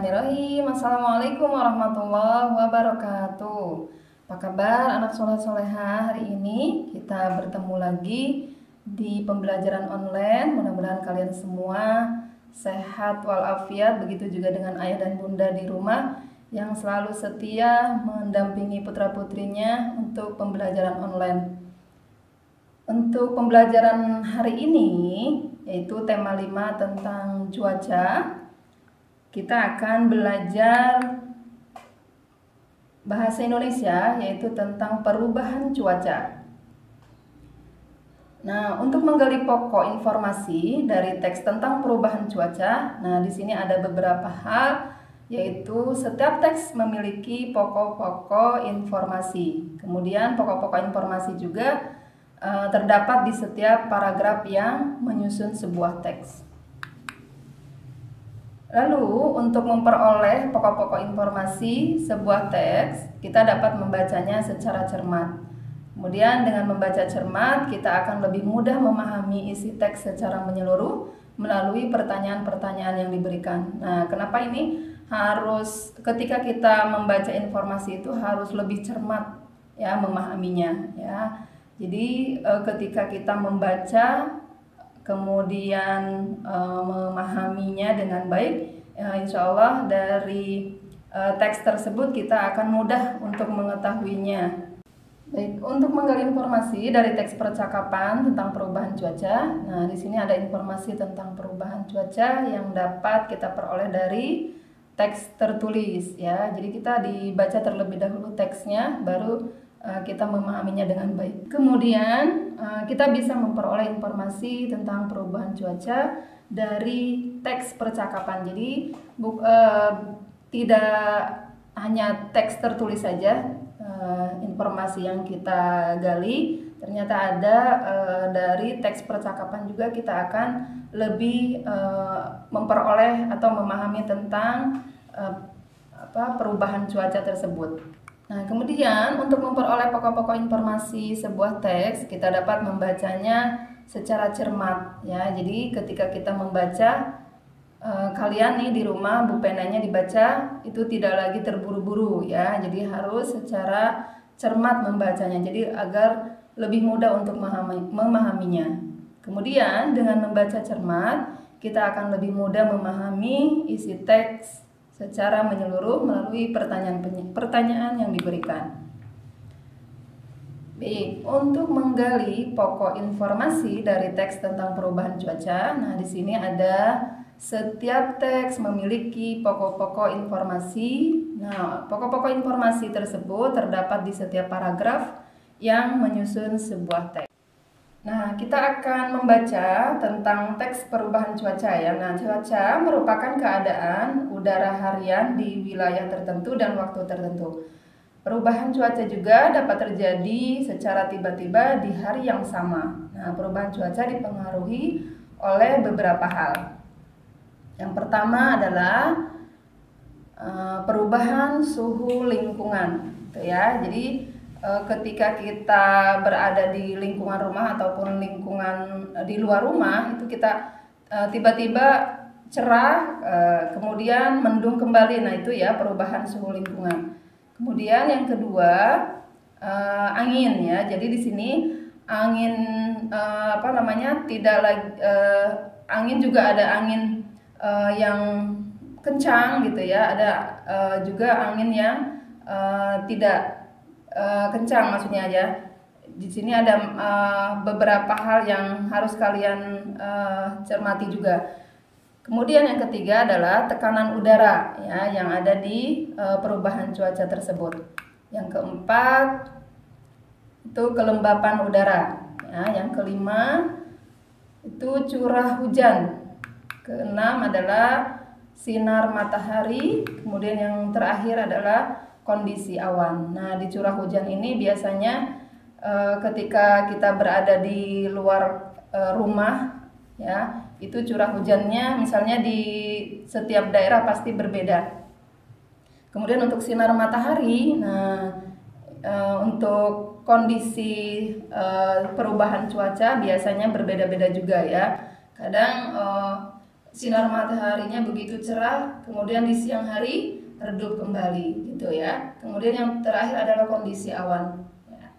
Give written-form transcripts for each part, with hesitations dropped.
Bismillahirrahmanirrahim. Assalamualaikum warahmatullahi wabarakatuh. Apa kabar anak soleh-soleha? Hari ini kita bertemu lagi di pembelajaran online. Mudah-mudahan kalian semua sehat walafiat. Begitu juga dengan ayah dan bunda di rumah yang selalu setia mendampingi putra-putrinya untuk pembelajaran online. Untuk pembelajaran hari ini, yaitu tema 5 tentang cuaca, kita akan belajar bahasa Indonesia, yaitu tentang perubahan cuaca. Nah, untuk menggali pokok informasi dari teks tentang perubahan cuaca, di sini ada beberapa hal, yaitu setiap teks memiliki pokok-pokok informasi. Kemudian pokok-pokok informasi juga terdapat di setiap paragraf yang menyusun sebuah teks. Lalu, untuk memperoleh pokok-pokok informasi sebuah teks, kita dapat membacanya secara cermat. Kemudian dengan membaca cermat, kita akan lebih mudah memahami isi teks secara menyeluruh melalui pertanyaan-pertanyaan yang diberikan. Nah, kenapa ini harus ketika kita membaca informasi itu harus lebih cermat ya memahaminya ya. Jadi ketika kita membaca kemudian memahaminya dengan baik, insya Allah dari teks tersebut kita akan mudah untuk mengetahuinya. Baik, untuk menggali informasi dari teks percakapan tentang perubahan cuaca, nah di sini ada informasi tentang perubahan cuaca yang dapat kita peroleh dari teks tertulis ya. Jadi kita dibaca terlebih dahulu teksnya, baru kita memahaminya dengan baik. Kemudian kita bisa memperoleh informasi tentang perubahan cuaca dari teks percakapan. Jadi tidak hanya teks tertulis saja informasi yang kita gali, ternyata ada dari teks percakapan juga kita akan lebih memperoleh atau memahami tentang perubahan cuaca tersebut. Nah, kemudian untuk memperoleh pokok-pokok informasi sebuah teks, kita dapat membacanya secara cermat ya. Jadi ketika kita membaca, kalian nih di rumah bupenanya dibaca itu tidak lagi terburu-buru ya. Jadi harus secara cermat membacanya. Jadi agar lebih mudah untuk memahaminya. Kemudian dengan membaca cermat, kita akan lebih mudah memahami isi teks secara menyeluruh melalui pertanyaan yang diberikan. Baik, untuk menggali pokok informasi dari teks tentang perubahan cuaca, nah di sini ada setiap teks memiliki pokok-pokok informasi. Nah, pokok-pokok informasi tersebut terdapat di setiap paragraf yang menyusun sebuah teks. Nah, kita akan membaca tentang teks perubahan cuaca ya. Nah, cuaca merupakan keadaan udara harian di wilayah tertentu dan waktu tertentu. Perubahan cuaca juga dapat terjadi secara tiba-tiba di hari yang sama. Nah, perubahan cuaca dipengaruhi oleh beberapa hal. Yang pertama adalah perubahan suhu lingkungan, gitu ya. Jadi ketika kita berada di lingkungan rumah ataupun lingkungan di luar rumah, itu kita tiba-tiba cerah, kemudian mendung kembali. Nah, itu ya perubahan suhu lingkungan. Kemudian yang kedua, angin ya. Jadi di sini angin tidak lagi angin juga ada angin yang kencang gitu ya. Ada juga angin yang tidak kencang maksudnya ya. Di sini ada beberapa hal yang harus kalian cermati juga. Kemudian yang ketiga adalah tekanan udara ya yang ada di perubahan cuaca tersebut. Yang keempat itu kelembapan udara ya. Yang kelima itu curah hujan. Keenam adalah sinar matahari. Kemudian yang terakhir adalah kondisi awan. Nah, di curah hujan ini biasanya ketika kita berada di luar rumah ya, itu curah hujannya misalnya di setiap daerah pasti berbeda. Kemudian untuk sinar matahari, nah untuk kondisi perubahan cuaca biasanya berbeda-beda juga ya. Kadang sinar mataharinya begitu cerah, kemudian di siang hari redup kembali gitu ya. Kemudian yang terakhir adalah kondisi awan. Ya.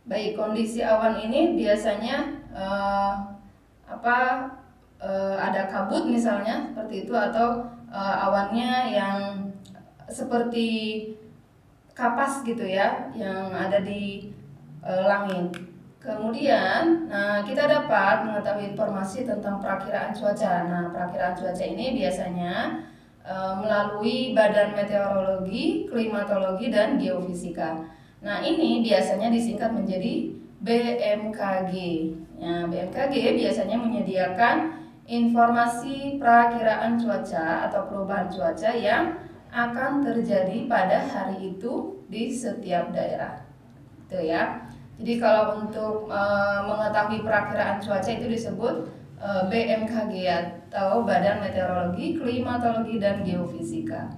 Baik, kondisi awan ini biasanya ada kabut misalnya seperti itu, atau awannya yang seperti kapas gitu ya, yang ada di langit. Kemudian, kita dapat mengetahui informasi tentang perakiraan cuaca. Nah, perakiraan cuaca ini biasanya melalui Badan Meteorologi, Klimatologi, dan Geofisika. Nah, ini biasanya disingkat menjadi BMKG. Nah, BMKG biasanya menyediakan informasi perakiraan cuaca atau perubahan cuaca yang akan terjadi pada hari itu di setiap daerah. Itu ya. Jadi kalau untuk mengetahui perakiraan cuaca itu disebut BMKG atau Badan Meteorologi, Klimatologi, dan Geofisika.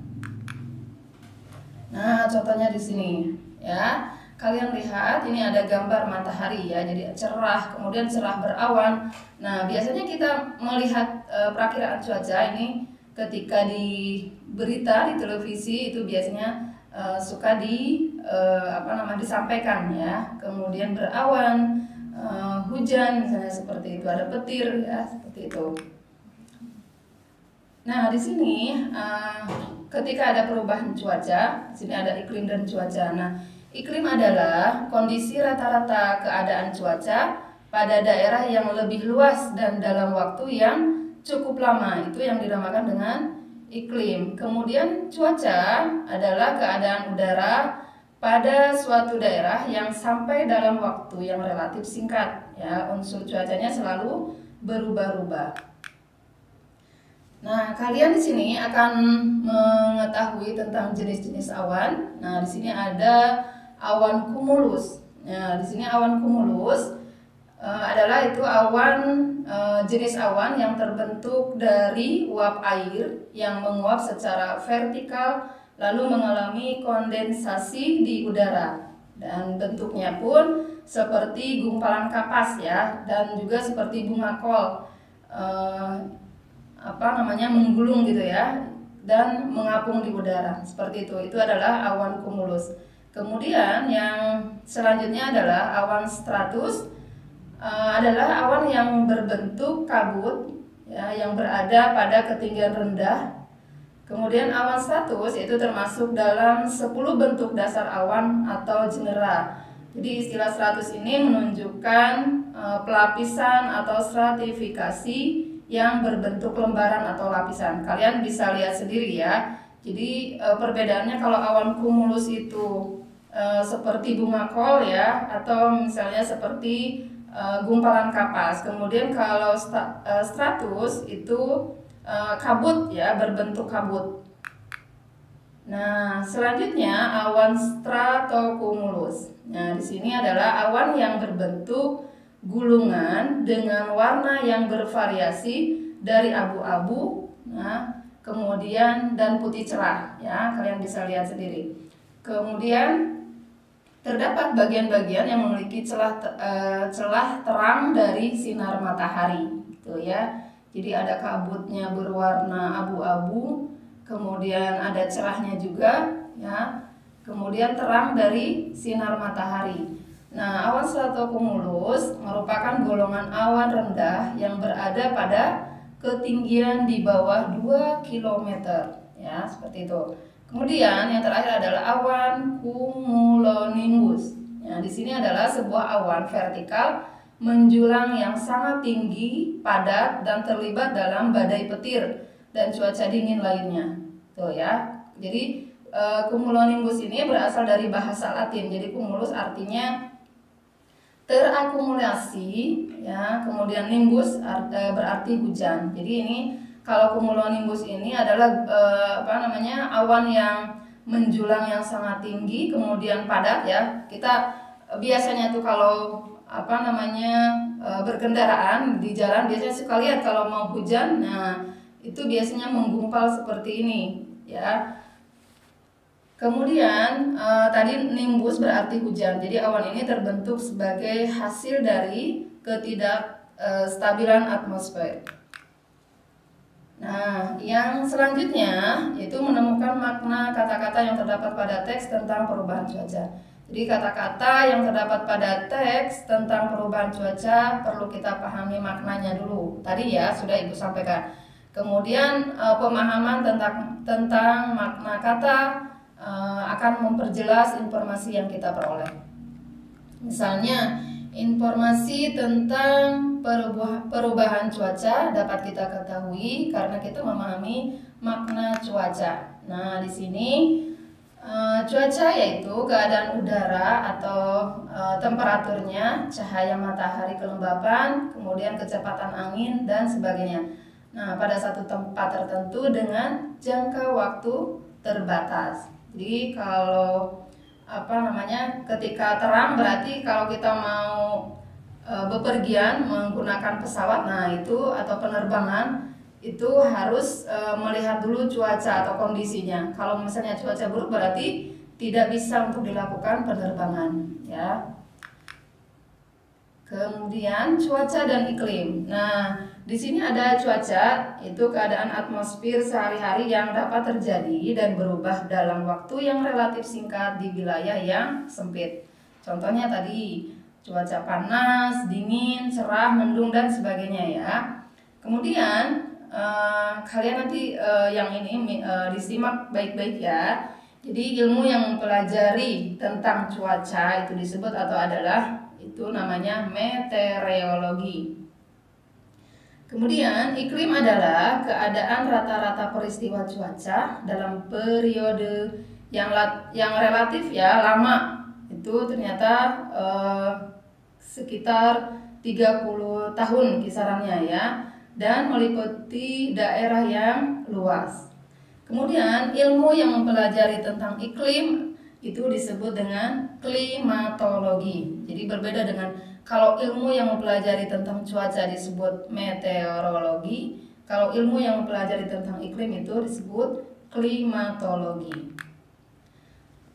Nah, contohnya di sini ya. Kalian lihat ini ada gambar matahari ya. Jadi cerah, kemudian cerah berawan. Nah, biasanya kita melihat perakiraan cuaca ini ketika di berita di televisi itu biasanya suka disampaikan ya, kemudian berawan, hujan misalnya seperti itu, ada petir ya seperti itu. Nah, di sini ketika ada perubahan cuaca, di sini ada iklim dan cuaca. Nah, iklim adalah kondisi rata-rata keadaan cuaca pada daerah yang lebih luas dan dalam waktu yang cukup lama, itu yang dinamakan dengan iklim. Kemudian cuaca adalah keadaan udara pada suatu daerah yang sampai dalam waktu yang relatif singkat ya, unsur cuacanya selalu berubah-ubah. Nah, kalian di sini akan mengetahui tentang jenis-jenis awan. Nah, di sini ada awan cumulus. Nah, di sini awan cumulus adalah itu awan jenis awan yang terbentuk dari uap air yang menguap secara vertikal lalu mengalami kondensasi di udara, dan bentuknya pun seperti gumpalan kapas ya, dan juga seperti bunga kol menggulung gitu ya, dan mengapung di udara seperti itu. Itu adalah awan cumulus. Kemudian yang selanjutnya adalah awan stratus. Adalah awan yang berbentuk kabut ya, yang berada pada ketinggian rendah. Kemudian awan stratus itu termasuk dalam 10 bentuk dasar awan atau genera. Jadi istilah stratus ini menunjukkan pelapisan atau stratifikasi yang berbentuk lembaran atau lapisan. Kalian bisa lihat sendiri ya. Jadi perbedaannya, kalau awan cumulus itu seperti bunga kol ya, atau misalnya seperti gumpalan kapas. Kemudian kalau stratus itu kabut ya, berbentuk kabut. Nah, selanjutnya awan stratocumulus. Nah, di sini adalah awan yang berbentuk gulungan dengan warna yang bervariasi dari abu-abu, kemudian dan putih cerah ya, kalian bisa lihat sendiri. Kemudian terdapat bagian-bagian yang memiliki celah terang dari sinar matahari, gitu ya. Jadi ada kabutnya berwarna abu-abu, kemudian ada cerahnya juga, ya. Kemudian terang dari sinar matahari. Nah, awan stratocumulus merupakan golongan awan rendah yang berada pada ketinggian di bawah 2 km, ya, seperti itu. Kemudian yang terakhir adalah awan cumulonimbus. Nah, di sini adalah sebuah awan vertikal menjulang yang sangat tinggi, padat, dan terlibat dalam badai petir dan cuaca dingin lainnya. Tuh ya. Jadi cumulonimbus ini berasal dari bahasa Latin. Jadi cumulus artinya terakumulasi, ya. Kemudian nimbus berarti hujan. Jadi ini kalau cumulonimbus ini adalah awan yang menjulang yang sangat tinggi, kemudian padat ya. Kita biasanya tuh kalau berkendaraan di jalan biasanya suka lihat kalau mau hujan, nah itu biasanya menggumpal seperti ini ya. Kemudian tadi nimbus berarti hujan. Jadi awan ini terbentuk sebagai hasil dari ketidakstabilan atmosfer. Nah, yang selanjutnya yaitu menemukan makna kata-kata yang terdapat pada teks tentang perubahan cuaca. Jadi kata-kata yang terdapat pada teks tentang perubahan cuaca perlu kita pahami maknanya dulu. Tadi ya sudah Ibu sampaikan. Kemudian pemahaman tentang makna kata akan memperjelas informasi yang kita peroleh. Misalnya, informasi tentang perubahan cuaca dapat kita ketahui karena kita memahami makna cuaca. Nah, di sini cuaca yaitu keadaan udara atau temperaturnya, cahaya matahari, kelembapan, kemudian kecepatan angin dan sebagainya. Nah, pada satu tempat tertentu dengan jangka waktu terbatas. Jadi kalau ketika terang berarti kalau kita mau bepergian menggunakan pesawat, nah itu atau penerbangan itu harus melihat dulu cuaca atau kondisinya. Kalau misalnya cuaca buruk berarti tidak bisa untuk dilakukan penerbangan, ya. Kemudian cuaca dan iklim. Nah, di sini ada cuaca, itu keadaan atmosfer sehari-hari yang dapat terjadi dan berubah dalam waktu yang relatif singkat di wilayah yang sempit. Contohnya tadi cuaca panas, dingin, cerah, mendung dan sebagainya ya. Kemudian kalian nanti yang ini disimak baik-baik ya. Jadi ilmu yang mempelajari tentang cuaca itu disebut atau adalah itu namanya meteorologi. Kemudian iklim adalah keadaan rata-rata peristiwa cuaca dalam periode yang relatif ya lama. Itu ternyata sekitar 30 tahun kisarannya ya, dan meliputi daerah yang luas. Kemudian ilmu yang mempelajari tentang iklim itu disebut dengan klimatologi. Jadi berbeda dengan kalau ilmu yang mempelajari tentang cuaca disebut meteorologi, kalau ilmu yang mempelajari tentang iklim itu disebut klimatologi.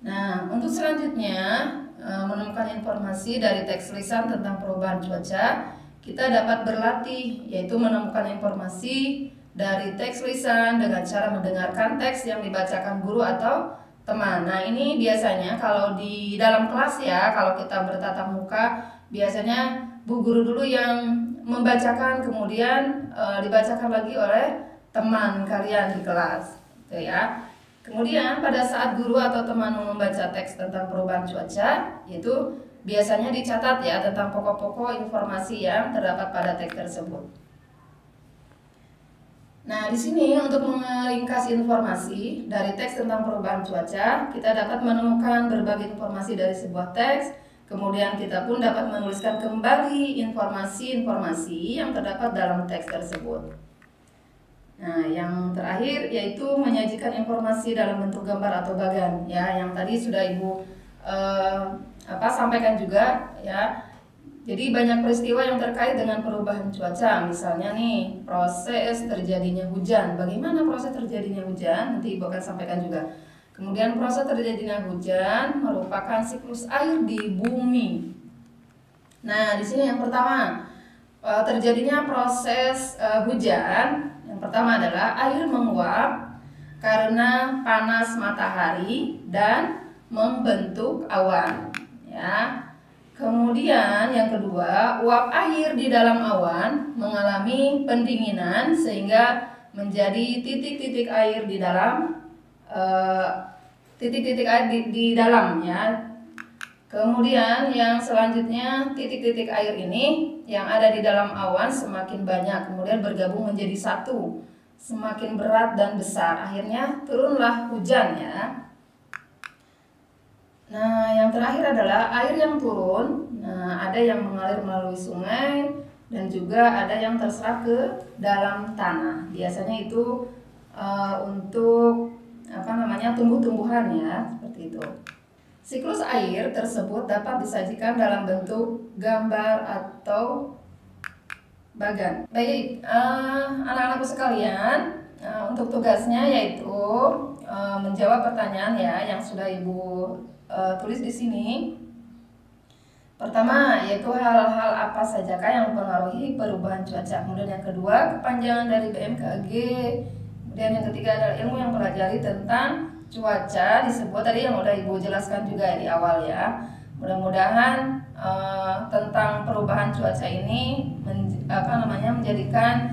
Nah, untuk selanjutnya menemukan informasi dari teks lisan tentang perubahan cuaca, kita dapat berlatih, yaitu menemukan informasi dari teks lisan dengan cara mendengarkan teks yang dibacakan guru atau teman. Nah, ini biasanya kalau di dalam kelas ya, kalau kita bertatap muka, biasanya bu guru dulu yang membacakan, kemudian dibacakan lagi oleh teman kalian di kelas, gitu ya. Kemudian pada saat guru atau teman membaca teks tentang perubahan cuaca, itu biasanya dicatat ya tentang pokok-pokok informasi yang terdapat pada teks tersebut. Nah, di sini untuk meringkas informasi dari teks tentang perubahan cuaca, kita dapat menemukan berbagai informasi dari sebuah teks, kemudian kita pun dapat menuliskan kembali informasi-informasi yang terdapat dalam teks tersebut. Nah, yang terakhir yaitu menyajikan informasi dalam bentuk gambar atau bagan, ya, yang tadi sudah Ibu sampaikan juga, ya. Jadi banyak peristiwa yang terkait dengan perubahan cuaca, misalnya nih proses terjadinya hujan. Bagaimana proses terjadinya hujan? Nanti Ibu akan sampaikan juga. Kemudian proses terjadinya hujan merupakan siklus air di bumi. Nah, di sini yang pertama terjadinya proses hujan. Yang pertama adalah air menguap karena panas matahari dan membentuk awan, ya. Kemudian yang kedua, uap air di dalam awan mengalami pendinginan sehingga menjadi titik-titik air di dalam di dalam ya. Kemudian yang selanjutnya, titik-titik air ini yang ada di dalam awan semakin banyak, kemudian bergabung menjadi satu, semakin berat dan besar. Akhirnya turunlah hujan ya. Nah, yang terakhir adalah air yang turun. Nah, ada yang mengalir melalui sungai dan juga ada yang terserap ke dalam tanah. Biasanya itu untuk tumbuh-tumbuhan ya, seperti itu. Siklus air tersebut dapat disajikan dalam bentuk gambar atau bagan. Baik, anak-anakku sekalian, untuk tugasnya yaitu menjawab pertanyaan ya yang sudah Ibu tulis di sini. Pertama, yaitu hal-hal apa sajakah yang mempengaruhi perubahan cuaca. Kemudian yang kedua, kepanjangan dari BMKG. Kemudian yang ketiga adalah ilmu yang pelajari tentang cuaca, disebut tadi yang udah Ibu jelaskan juga di awal ya. Mudah-mudahan tentang perubahan cuaca ini menjadikan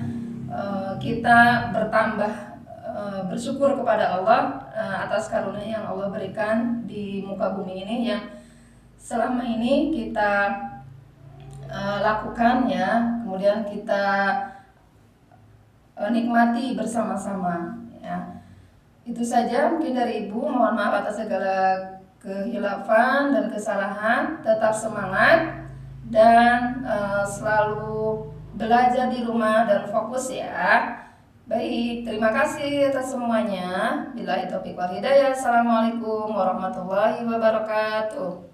kita bertambah bersyukur kepada Allah atas karunia yang Allah berikan di muka bumi ini yang selama ini kita lakukan ya, kemudian kita nikmati bersama-sama ya. Itu saja mungkin dari Ibu, mohon maaf atas segala kehilafan dan kesalahan. Tetap semangat dan selalu belajar di rumah dan fokus ya. Baik, terima kasih atas semuanya. Billahi taufiq wal hidayah. Assalamualaikum warahmatullahi wabarakatuh.